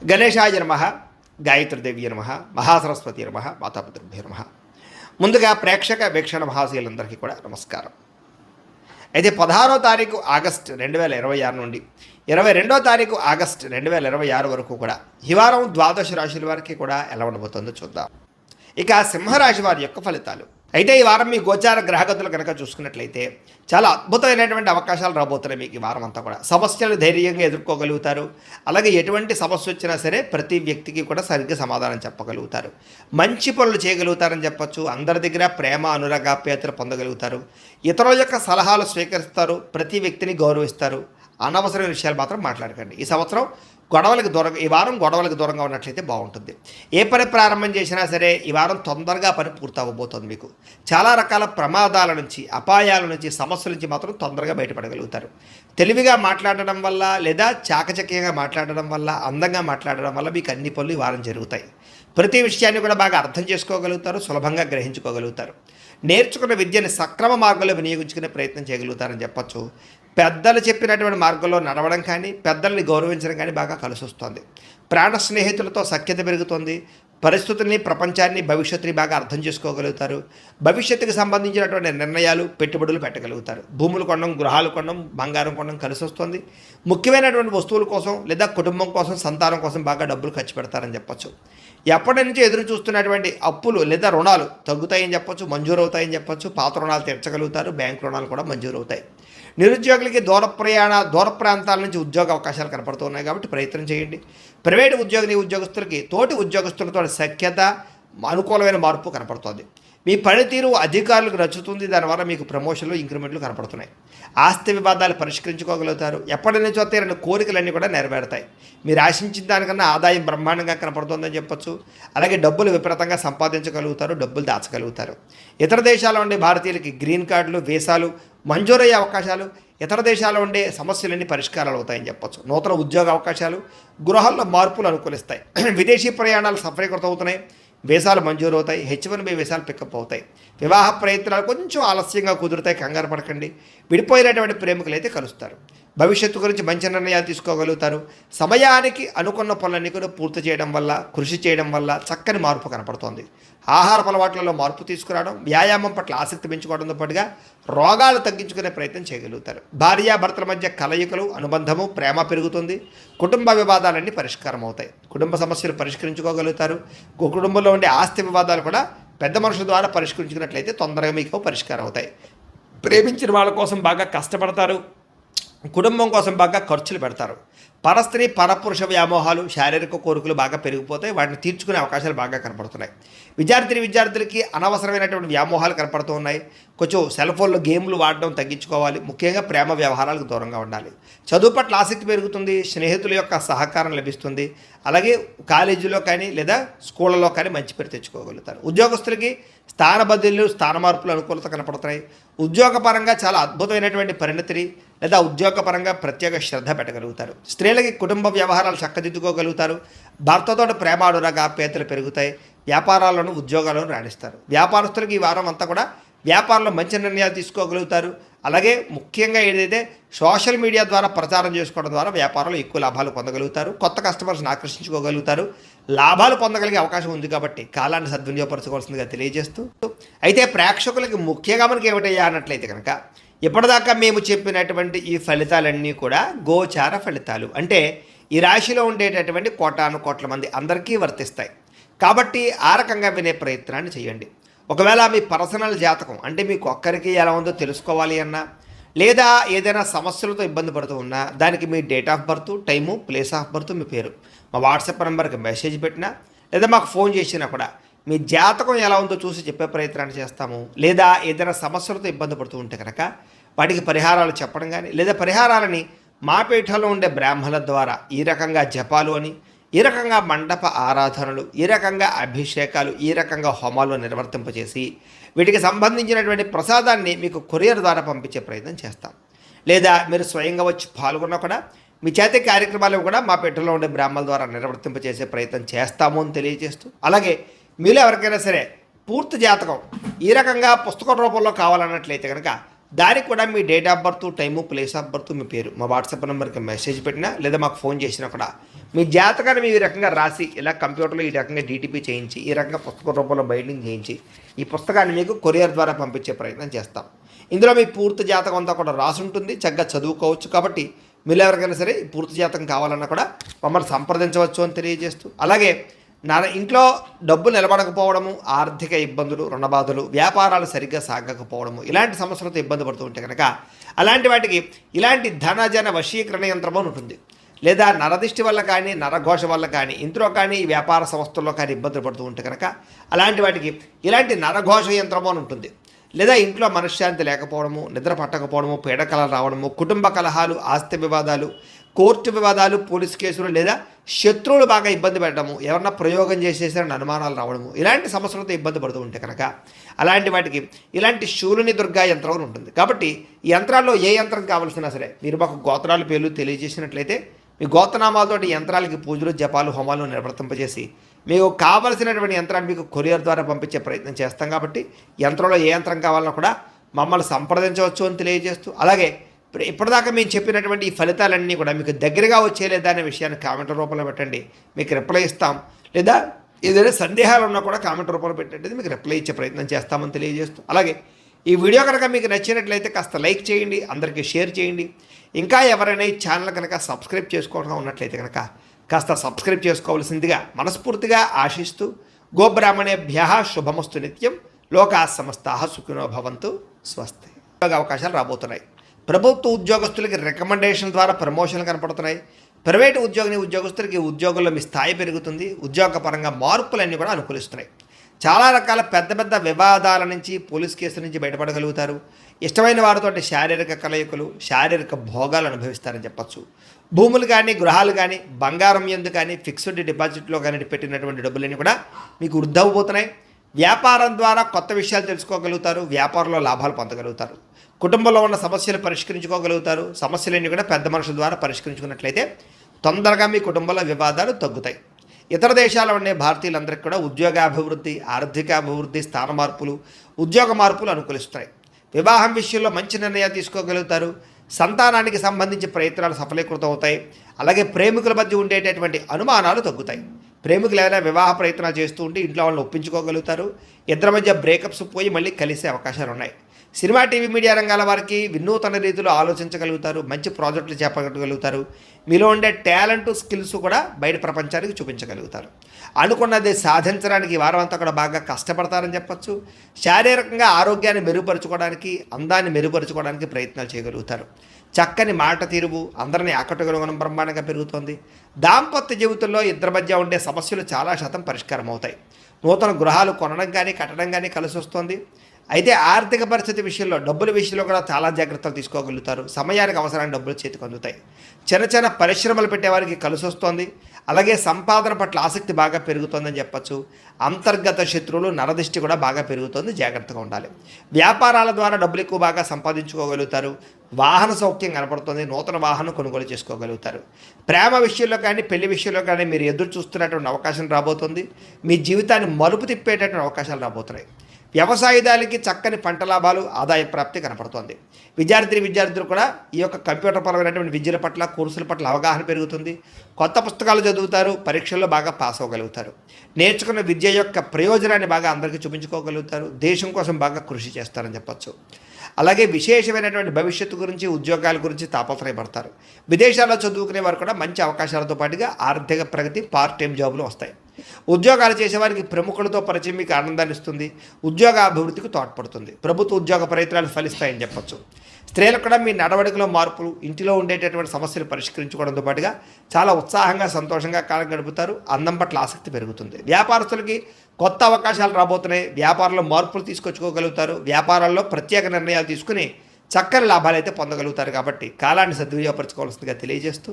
గణేశాయ నమః, గాయత్రీదేవి నమః, మహాసరస్వతి నమః, మాతాపితృభ్యో నమః. ముందుగా ప్రేక్షక వీక్షణ మహాశయులందరికీ కూడా నమస్కారం. అయితే 16వ తారీఖు ఆగస్టు 2026 నుండి 22వ తారీఖు ఆగస్టు 2026 వరకు కూడా ఈ వారం ద్వాదశ రాశుల వారికి కూడా ఎలా ఉండబోతుందో చూద్దాం. ఇక సింహరాశి వారి యొక్క ఫలితాలు. అయితే ఈ వారం మీ గోచార గ్రహగతులు కనుక చూసుకున్నట్లయితే చాలా అద్భుతమైనటువంటి అవకాశాలు రాబోతున్నాయి. మీకు ఈ వారం అంతా కూడా సమస్యలు ధైర్యంగా ఎదుర్కోగలుగుతారు. అలాగే ఎటువంటి సమస్య వచ్చినా సరే ప్రతి వ్యక్తికి కూడా సరిగ్గా సమాధానం చెప్పగలుగుతారు. మంచి పనులు చేయగలుగుతారని చెప్పొచ్చు. అందరి దగ్గర ప్రేమ అనురాగాప్యాయతలు పొందగలుగుతారు. ఇతరుల యొక్క సలహాలు స్వీకరిస్తారు. ప్రతి వ్యక్తిని గౌరవిస్తారు. అనవసరమైన విషయాలు మాత్రం మాట్లాడకండి. ఈ సంవత్సరం ఈ వారం గొడవలకు దూరంగా ఉన్నట్లయితే బాగుంటుంది. ఏ పని ప్రారంభం చేసినా సరే ఈ వారం తొందరగా పని పూర్తవబోతుంది. మీకు చాలా రకాల ప్రమాదాల నుంచి, అపాయాల నుంచి, సమస్యల నుంచి మాత్రం తొందరగా బయటపడగలుగుతారు. తెలివిగా మాట్లాడడం వల్ల లేదా చాకచక్యంగా మాట్లాడడం వల్ల, అందంగా మాట్లాడడం వల్ల మీకు అన్ని పనులు ఈ వారం జరుగుతాయి. ప్రతి విషయాన్ని కూడా బాగా అర్థం చేసుకోగలుగుతారు. సులభంగా గ్రహించుకోగలుగుతారు. నేర్చుకున్న విద్యని సక్రమ మార్గంలో వినియోగించుకునే ప్రయత్నం చేయగలుగుతారని చెప్పొచ్చు. పెద్దలు చెప్పినటువంటి మార్గంలో నడవడం కానీ, పెద్దల్ని గౌరవించడం కానీ బాగా కలిసి వస్తుంది. ప్రాణ స్నేహితులతో సఖ్యత పెరుగుతుంది. పరిస్థితుల్ని, ప్రపంచాన్ని, భవిష్యత్తుని బాగా అర్థం చేసుకోగలుగుతారు. భవిష్యత్తుకు సంబంధించినటువంటి నిర్ణయాలు, పెట్టుబడులు పెట్టగలుగుతారు. భూములు కొనడం, గృహాలు కొనడం, బంగారం కొనడం కలిసి వస్తుంది. ముఖ్యమైనటువంటి వస్తువుల కోసం లేదా కుటుంబం కోసం, సంతానం కోసం బాగా డబ్బులు ఖర్చు పెడతారని చెప్పొచ్చు. ఎప్పటి నుంచో ఎదురు చూస్తున్నటువంటి అప్పులు లేదా రుణాలు తగ్గుతాయని చెప్పొచ్చు, మంజూరు అవుతాయని చెప్పొచ్చు. పాత రుణాలు తీర్చగలుగుతారు. బ్యాంక్ రుణాలు కూడా మంజూరు అవుతాయి. నిరుద్యోగులకి దూర ప్రాంతాల నుంచి ఉద్యోగ అవకాశాలు కనపడుతున్నాయి కాబట్టి ప్రయత్నం చేయండి. ప్రైవేటు ఉద్యోగస్తులకి తోటి ఉద్యోగస్తులతో సఖ్యత, అనుకూలమైన మార్పు కనపడుతుంది. మీ పనితీరు అధికారులకు నచ్చుతుంది. దానివల్ల మీకు ప్రమోషన్లు, ఇంక్రిమెంట్లు కనపడుతున్నాయి. ఆస్తి వివాదాలు పరిష్కరించుకోగలుగుతారు. ఎప్పటి నుంచో తీరని కోరికలన్నీ కూడా నెరవేరుతాయి. మీరు ఆశించిన దానికన్నా ఆదాయం బ్రహ్మాండంగా కనపడుతుందని చెప్పొచ్చు. అలాగే డబ్బులు విపరీతంగా సంపాదించగలుగుతారు. డబ్బులు దాచగలుగుతారు. ఇతర దేశాల్లో ఉండే భారతీయులకి గ్రీన్ కార్డులు, వీసాలు మంజూరయ్యే అవకాశాలు, ఇతర దేశాల్లో ఉండే సమస్యలన్నీ పరిష్కారాలు అవుతాయని చెప్పొచ్చు. నూతన ఉద్యోగ అవకాశాలు, గృహాల్లో మార్పులు అనుకూలిస్తాయి. విదేశీ ప్రయాణాలు సఫలీకృతం అవుతున్నాయి. వీసాలు మంజూరు అవుతాయి. H1B వీసాలు పికప్ అవుతాయి. వివాహ ప్రయత్నాలు కొంచెం ఆలస్యంగా కుదురుతాయి. కంగారు పడకండి. విడిపోయినటువంటి ప్రేమికులు అయితే కలుస్తారు. భవిష్యత్తు గురించి మంచి నిర్ణయాలు తీసుకోగలుగుతారు. సమయానికి అనుకున్న పనులన్నీ కూడా పూర్తి చేయడం వల్ల, కృషి చేయడం వల్ల చక్కని మార్పు కనపడుతోంది. ఆహార అలవాట్లలో మార్పు తీసుకురావడం, వ్యాయామం పట్ల ఆసక్తి పెంచుకోవడంతో పాటుగా రోగాలు తగ్గించుకునే ప్రయత్నం చేయగలుగుతారు. భార్యాభర్తల మధ్య కలయికలు, అనుబంధము, ప్రేమ పెరుగుతుంది. కుటుంబ వివాదాలన్నీ పరిష్కారం అవుతాయి. కుటుంబ సమస్యలు పరిష్కరించుకోగలుగుతారు. కుటుంబంలో ఉండే ఆస్తి వివాదాలు కూడా పెద్ద మనుషుల ద్వారా పరిష్కరించుకున్నట్లయితే తొందరగా మీకు పరిష్కారం అవుతాయి. ప్రేమించిన వాళ్ళ కోసం బాగా కష్టపడతారు. కుటుంబం కోసం బాగా ఖర్చులు పెడతారు. పరస్త్రీ పరపురుష వ్యామోహాలు, శారీరక కోరికలు బాగా పెరిగిపోతాయి. వాటిని తీర్చుకునే అవకాశాలు బాగా కనపడుతున్నాయి. విద్యార్థులకి అనవసరమైనటువంటి వ్యామోహాలు కనపడుతూ ఉన్నాయి. కొంచెం సెల్ ఫోన్లో గేమ్లు వాడడం తగ్గించుకోవాలి. ముఖ్యంగా ప్రేమ వ్యవహారాలకు దూరంగా ఉండాలి. చదువు పట్ల ఆసక్తి పెరుగుతుంది. స్నేహితుల యొక్క సహకారం లభిస్తుంది. అలాగే కాలేజీలో కానీ లేదా స్కూళ్ళలో కానీ మంచి పేరు తెచ్చుకోగలుగుతారు. ఉద్యోగస్తులకి స్థాన బదిలీలు, స్థాన మార్పులు అనుకూలత కనపడుతున్నాయి. ఉద్యోగపరంగా చాలా అద్భుతమైనటువంటి పరిణతిని లేదా ఉద్యోగపరంగా ప్రత్యేక శ్రద్ధ పెట్టగలుగుతారు. స్త్రీలకి కుటుంబ వ్యవహారాలు చక్కదిద్దుకోగలుగుతారు. భర్తతో ప్రేమ అనురాగాప్యాయతలు పెరుగుతాయి. వ్యాపారాలను, ఉద్యోగాలను రాణిస్తారు. వ్యాపారస్తులకి ఈ వారం అంతా కూడా వ్యాపారంలో మంచి నిర్ణయాలు తీసుకోగలుగుతారు. అలాగే ముఖ్యంగా ఏదైతే సోషల్ మీడియా ద్వారా ప్రచారం చేసుకోవడం ద్వారా వ్యాపారంలో ఎక్కువ లాభాలు పొందగలుగుతారు. కొత్త కస్టమర్స్ని ఆకర్షించుకోగలుగుతారు. లాభాలు పొందగలిగే అవకాశం ఉంది కాబట్టి కాలాన్ని సద్వినియోగపరచుకోవాల్సిందిగా తెలియజేస్తూ, అయితే ప్రేక్షకులకి ముఖ్యంగా మనకి ఏమిటయ్యా అన్నట్లయితే కనుక ఇప్పటిదాకా మేము చెప్పినటువంటి ఈ ఫలితాలన్నీ కూడా గోచార ఫలితాలు. అంటే ఈ రాశిలో ఉండేటటువంటి కోట్ల మంది అందరికీ వర్తిస్తాయి. కాబట్టి ఆ రకంగా వినే ప్రయత్నాన్ని చేయండి. ఒకవేళ మీ పర్సనల్ జాతకం అంటే మీకు ఒక్కరికి ఎలా ఉందో తెలుసుకోవాలి అన్నా, లేదా ఏదైనా సమస్యలతో ఇబ్బంది పడుతూ ఉన్నా దానికి మీ date of birth, time, place of birth, మీ పేరు మా వాట్సాప్ నెంబర్కి మెసేజ్ పెట్టినా లేదా మాకు ఫోన్ చేసినా కూడా మీ జాతకం ఎలా ఉందో చూసి చెప్పే ప్రయత్నాన్ని చేస్తాము. లేదా ఏదైనా సమస్యలతో ఇబ్బంది పడుతూ ఉంటే కనుక వాటికి పరిహారాలు చెప్పడం కానీ, లేదా పరిహారాలని మా పీఠంలో ఉండే బ్రాహ్మణుల ద్వారా ఈ రకంగా జపాలు అని, ఈ రకంగా మండప ఆరాధనలు, ఈ రకంగా అభిషేకాలు, ఈ రకంగా హోమాలు నిర్వర్తింపచేసి వీటికి సంబంధించినటువంటి ప్రసాదాన్ని మీకు కొరియర్ ద్వారా పంపించే ప్రయత్నం చేస్తాం. లేదా మీరు స్వయంగా వచ్చి పాల్గొన్నా కూడా మీ చేతి కార్యక్రమాలు కూడా మా పీఠంలో ఉండే బ్రాహ్మణుల ద్వారా నిర్వర్తింపచేసే ప్రయత్నం చేస్తాము అని తెలియజేస్తూ, అలాగే మీలో ఎవరికైనా సరే పూర్తి జాతకం ఈ రకంగా పుస్తక రూపంలో కావాలన్నట్లయితే కనుక దానికి కూడా మీ date of birth, time, place of birth, మీ పేరు మా వాట్సాప్ నెంబర్కి మెసేజ్ పెట్టినా లేదా మాకు ఫోన్ చేసినా కూడా మీ జాతకాన్ని మీ రకంగా రాసి ఇలా కంప్యూటర్లో ఈ రకంగా డీటీపీ చేయించి ఈ రకంగా పుస్తక రూపంలో బైండింగ్ చేయించి ఈ పుస్తకాన్ని మీకు కొరియర్ ద్వారా పంపించే ప్రయత్నం చేస్తాం. ఇందులో మీ పూర్తి జాతకం అంతా కూడా రాసి ఉంటుంది, చక్కగా చదువుకోవచ్చు. కాబట్టి మీరు ఎవరికైనా సరే పూర్తి జాతకం కావాలన్నా కూడా మమ్మల్ని సంప్రదించవచ్చు అని తెలియజేస్తూ, అలాగే ఇంట్లో డబ్బు నిలబడకపోవడము, ఆర్థిక ఇబ్బందులు, రుణబాధలు, వ్యాపారాలు సరిగ్గా సాగకపోవడము, ఇలాంటి సమస్యలతో ఇబ్బంది పడుతూ ఉంటే కనుక అలాంటి వాటికి ఇలాంటి ధనజన వశీకరణ యంత్రము ఉంటుంది. లేదా నరదిష్టి వల్ల కానీ, నరఘోష వల్ల కానీ, ఇంట్లో కానీ, వ్యాపార సంస్థల్లో కానీ ఇబ్బందులు పడుతూ ఉంటే కనుక అలాంటి వాటికి ఇలాంటి నరఘోష యంత్రము అని ఉంటుంది. లేదా ఇంట్లో మనశ్శాంతి లేకపోవడము, నిద్ర పట్టకపోవడము, పీడకలలు రావడము, కుటుంబ కలహాలు, ఆస్తి వివాదాలు, కోర్టు వివాదాలు, పోలీసు కేసులు, లేదా శత్రువులు బాగా ఇబ్బంది పెట్టడము, ఎవరన్నా ప్రయోగం చేసేసారని అనుమానాలు రావడము, ఇలాంటి సమస్యలతో ఇబ్బంది పడుతూ ఉంటే కనుక అలాంటి వాటికి ఇలాంటి శూలిని దుర్గా యంత్రం అని ఉంటుంది. కాబట్టి ఈ యంత్రాల్లో ఏ యంత్రం కావాల్సినా సరే మీరు మాకు గోత్రాల పేర్లు తెలియజేసినట్లయితే మీ గోత్రనామాలతోటి యంత్రాలకి పూజలు, జపాలు, హోమాలు నిర్వర్తింపజేసి మీకు కావలసినటువంటి యంత్రాన్ని మీకు కొరియర్ ద్వారా పంపించే ప్రయత్నం చేస్తాం. కాబట్టి యంత్రంలో ఏ యంత్రం కావాలన్నా కూడా మమ్మల్ని సంప్రదించవచ్చు అని తెలియజేస్తూ, అలాగే ఇప్పటిదాకా మేము చెప్పినటువంటి ఈ ఫలితాలన్నీ కూడా మీకు దగ్గరగా వచ్చేలేదా అనే విషయాన్ని కామెంట్ రూపంలో పెట్టండి, మీకు రిప్లై ఇస్తాం. లేదా ఏదైనా సందేహాలు ఉన్నా కూడా కామెంట్ రూపంలో పెట్టండి, మీకు రిప్లై ఇచ్చే ప్రయత్నం చేస్తామని తెలియజేస్తూ, అలాగే ఈ వీడియో కనుక మీకు నచ్చినట్లయితే కాస్త లైక్ చేయండి, అందరికీ షేర్ చేయండి. ఇంకా ఎవరైనా ఈ ఛానల్ కనుక సబ్స్క్రైబ్ చేసుకోవడం ఉన్నట్లయితే కనుక కాస్త సబ్స్క్రైబ్ చేసుకోవాల్సిందిగా మనస్ఫూర్తిగా ఆశిస్తూ, గోబ్రాహ్మణేభ్యః శుభమస్తు నిత్యం, లోకా సమస్తాః సుఖినో భవంతు, స్వస్తి. అవకాశాలు రాబోతున్నాయి. ప్రభుత్వ ఉద్యోగస్తులకి రికమెండేషన్ ద్వారా ప్రమోషన్లు కనపడుతున్నాయి. ప్రైవేటు ఉద్యోగస్తులకి ఉద్యోగంలో మీ స్థాయి పెరుగుతుంది. ఉద్యోగపరంగా మార్పులన్నీ కూడా అనుకూలిస్తున్నాయి. చాలా రకాల పెద్ద పెద్ద వివాదాల నుంచి, పోలీస్ కేసుల నుంచి బయటపడగలుగుతారు. ఇష్టమైన వారితో శారీరక కలయికలు, శారీరక భోగాలు అనుభవిస్తారని చెప్పచ్చు. భూములు కానీ, గృహాలు కానీ, బంగారం ఎందు కానీ, ఫిక్స్డ్ డిపాజిట్లో కానీ పెట్టినటువంటి డబ్బులన్నీ కూడా మీకు వృద్ధి. వ్యాపారం ద్వారా కొత్త విషయాలు తెలుసుకోగలుగుతారు. వ్యాపారంలో లాభాలు పొందగలుగుతారు. కుటుంబంలో ఉన్న సమస్యలు పరిష్కరించుకోగలుగుతారు. సమస్యలన్నీ కూడా పెద్ద మనుషుల ద్వారా పరిష్కరించుకున్నట్లయితే తొందరగా మీ కుటుంబంలో వివాదాలు తగ్గుతాయి. ఇతర దేశాల్లో ఉండే భారతీయులందరికీ కూడా ఉద్యోగాభివృద్ధి, ఆర్థికాభివృద్ధి, స్థాన మార్పులు, ఉద్యోగ మార్పులు అనుకూలిస్తాయి. వివాహం విషయంలో మంచి నిర్ణయాలు తీసుకోగలుగుతారు. సంతానానికి సంబంధించి ప్రయత్నాలు సఫలీకృతం అవుతాయి. అలాగే ప్రేమికుల మధ్య ఉండేటటువంటి అనుమానాలు తగ్గుతాయి. ప్రేమికులు ఏదైనా వివాహ ప్రయత్నాలు చేస్తూ ఉంటే ఇంట్లో వాళ్ళని ఒప్పించుకోగలుగుతారు. ఇద్దరి మధ్య బ్రేకప్స్ పోయి మళ్ళీ కలిసే అవకాశాలు ఉన్నాయి. సినిమా, టీవీ, మీడియా రంగాల వారికి వినూతన రీతిలో ఆలోచించగలుగుతారు. మంచి ప్రాజెక్టులు చేపట్టగలుగుతారు. మీలో ఉండే టాలెంట్, స్కిల్స్ కూడా బయట ప్రపంచానికి చూపించగలుగుతారు. అనుకున్నది సాధించడానికి ఈ వారం అంతా కూడా బాగా కష్టపడతారని చెప్పచ్చు. శారీరకంగా ఆరోగ్యాన్ని మెరుగుపరుచుకోవడానికి, అందాన్ని మెరుగుపరుచుకోవడానికి ప్రయత్నాలు చేయగలుగుతారు. చక్కని మాట తీరువు అందరినీ ఆకట్టుకోవడం బ్రహ్మాండంగా పెరుగుతుంది. దాంపత్య జీవితంలో ఇద్దరి మధ్య ఉండే సమస్యలు చాలా శాతం పరిష్కారం అవుతాయి. నూతన గృహాలు కొనడం కానీ, కట్టడం కానీ కలిసి వస్తుంది. అయితే ఆర్థిక పరిస్థితి విషయంలో, డబ్బుల విషయంలో కూడా చాలా జాగ్రత్తలు తీసుకోగలుగుతారు. సమయానికి అవసరమైన డబ్బులు చేతికి అందుతాయి. చిన్న చిన్న పరిశ్రమలు పెట్టేవారికి కలిసి వస్తుంది. అలాగే సంపాదన పట్ల ఆసక్తి బాగా పెరుగుతుందని చెప్పచ్చు. అంతర్గత శత్రువులు, నరదిష్టి కూడా బాగా పెరుగుతుంది, జాగ్రత్తగా ఉండాలి. వ్యాపారాల ద్వారా డబ్బులు ఎక్కువ బాగా సంపాదించుకోగలుగుతారు. వాహన సౌఖ్యం కనపడుతుంది. నూతన వాహనం కొనుగోలు చేసుకోగలుగుతారు. ప్రేమ విషయంలో కానీ, పెళ్లి విషయంలో కానీ మీరు ఎదురు చూస్తున్నటువంటి అవకాశం రాబోతుంది. మీ జీవితాన్ని మలుపు తిప్పేటటువంటి అవకాశాలు రాబోతున్నాయి. వ్యవసాయదారులకి చక్కని పంట లాభాలు, ఆదాయ ప్రాప్తి కనపడుతోంది. విద్యార్థులు కూడా ఈ యొక్క కంప్యూటర్ పరమైనటువంటి విద్యల పట్ల, కోర్సుల పట్ల అవగాహన పెరుగుతుంది. కొత్త పుస్తకాలు చదువుతారు. పరీక్షల్లో బాగా పాస్ అవ్వగలుగుతారు. నేర్చుకున్న విద్య యొక్క ప్రయోజనాన్ని బాగా అందరికీ చూపించుకోగలుగుతారు. దేశం కోసం బాగా కృషి చేస్తారని చెప్పచ్చు. అలాగే విశేషమైనటువంటి భవిష్యత్తు గురించి, ఉద్యోగాల గురించి తాపత్రయపడతారు. విదేశాల్లో చదువుకునే వారు కూడా మంచి అవకాశాలతో పాటుగా ఆర్థిక ప్రగతి, పార్ట్ టైం జాబులు వస్తాయి. ఉద్యోగాలు చేసేవారికి ప్రముఖులతో పరిచయం మీకు ఆనందాన్ని ఇస్తుంది. ఉద్యోగ అభివృద్ధికి తోడ్పడుతుంది. ప్రభుత్వ ఉద్యోగ ప్రయత్నాలు ఫలిస్తాయని చెప్పచ్చు. స్త్రీలకు కూడా మీ నడవడికలో మార్పులు, ఇంటిలో ఉండేటటువంటి సమస్యలు పరిష్కరించుకోవడంతో పాటుగా చాలా ఉత్సాహంగా, సంతోషంగా కాలం గడుపుతారు. అందం పట్ల ఆసక్తి పెరుగుతుంది. వ్యాపారస్తులకి కొత్త అవకాశాలు రాబోతున్నాయి. వ్యాపారంలో మార్పులు తీసుకొచ్చుకోగలుగుతారు. వ్యాపారాల్లో ప్రత్యేక నిర్ణయాలు తీసుకుని చక్కని లాభాలు అయితే పొందగలుగుతారు. కాబట్టి కాలాన్ని సద్వినియోగపరచుకోవాల్సిందిగా తెలియజేస్తూ